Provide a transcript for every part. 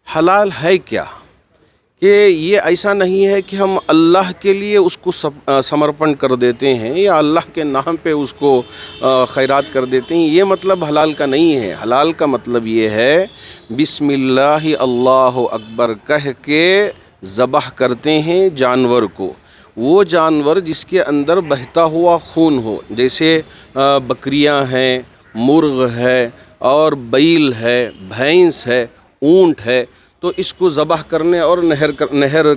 حلال ہے کیا کہ یہ ایسا نہیں ہے کہ ہم اللہ کے لیے اس کو سمرپن کر دیتے ہیں یا اللہ کے نام پہ اس کو خیرات کر دیتے ہیں. یہ مطلب حلال کا نہیں ہے. حلال کا مطلب یہ ہے بسم اللہ اللہ اکبر کہہ کے ذبح کرتے ہیں جانور کو. وہ جانور جس کے اندر بہتا ہوا خون ہو، جیسے بکریاں ہیں، مرغ ہے اور بیل ہے، بھینس ہے، اونٹ ہے، تو اس کو ذبح کرنے اور نہر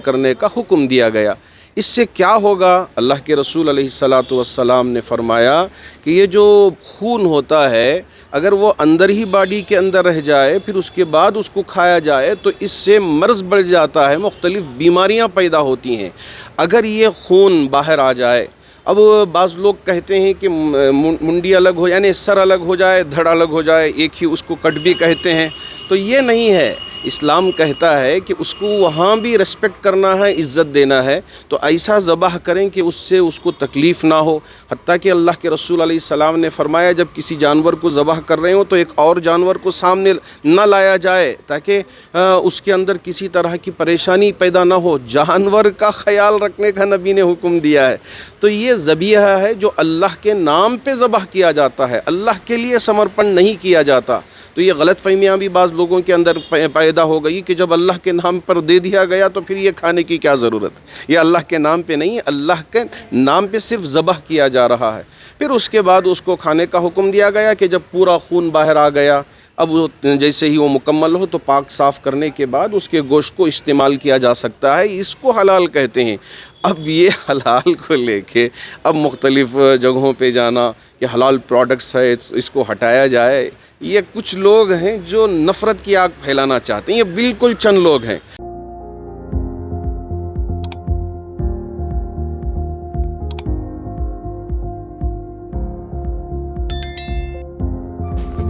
کرنے کا حکم دیا گیا. اس سے کیا ہوگا؟ اللہ کے رسول علیہ الصلاۃ والسلام نے فرمایا کہ یہ جو خون ہوتا ہے اگر وہ اندر ہی باڈی کے اندر رہ جائے پھر اس کے بعد اس کو کھایا جائے تو اس سے مرض بڑھ جاتا ہے، مختلف بیماریاں پیدا ہوتی ہیں. اگر یہ خون باہر آ جائے، اب بعض لوگ کہتے ہیں کہ منڈی الگ ہو، یعنی سر الگ ہو جائے، دھڑ الگ ہو جائے، ایک ہی اس کو کٹ بھی کہتے ہیں، تو یہ نہیں ہے. اسلام کہتا ہے کہ اس کو وہاں بھی ریسپیکٹ کرنا ہے، عزت دینا ہے، تو ایسا ذبح کریں کہ اس سے اس کو تکلیف نہ ہو. حتیٰ کہ اللہ کے رسول علیہ السلام نے فرمایا جب کسی جانور کو ذبح کر رہے ہوں تو ایک اور جانور کو سامنے نہ لایا جائے تاکہ اس کے اندر کسی طرح کی پریشانی پیدا نہ ہو. جانور کا خیال رکھنے کا نبی نے حکم دیا ہے. تو یہ ذبیحہ ہے جو اللہ کے نام پہ ذبح کیا جاتا ہے، اللہ کے لیے سمرپن نہیں کیا جاتا. تو یہ غلط فہمیاں بھی بعض لوگوں کے اندر پیدا ہو گئی کہ جب اللہ کے نام پر دے دیا گیا تو پھر یہ کھانے کی کیا ضرورت ہے. یہ اللہ کے نام پہ نہیں، اللہ کے نام پہ صرف ذبح کیا جا رہا ہے. پھر اس کے بعد اس کو کھانے کا حکم دیا گیا کہ جب پورا خون باہر آ گیا، اب جیسے ہی وہ مکمل ہو تو پاک صاف کرنے کے بعد اس کے گوشت کو استعمال کیا جا سکتا ہے. اس کو حلال کہتے ہیں. اب یہ حلال کو لے کے اب مختلف جگہوں پہ جانا کہ حلال پروڈکٹس ہے اس کو ہٹایا جائے، یہ کچھ لوگ ہیں جو نفرت کی آگ پھیلانا چاہتے ہیں. یہ بالکل چند لوگ ہیں.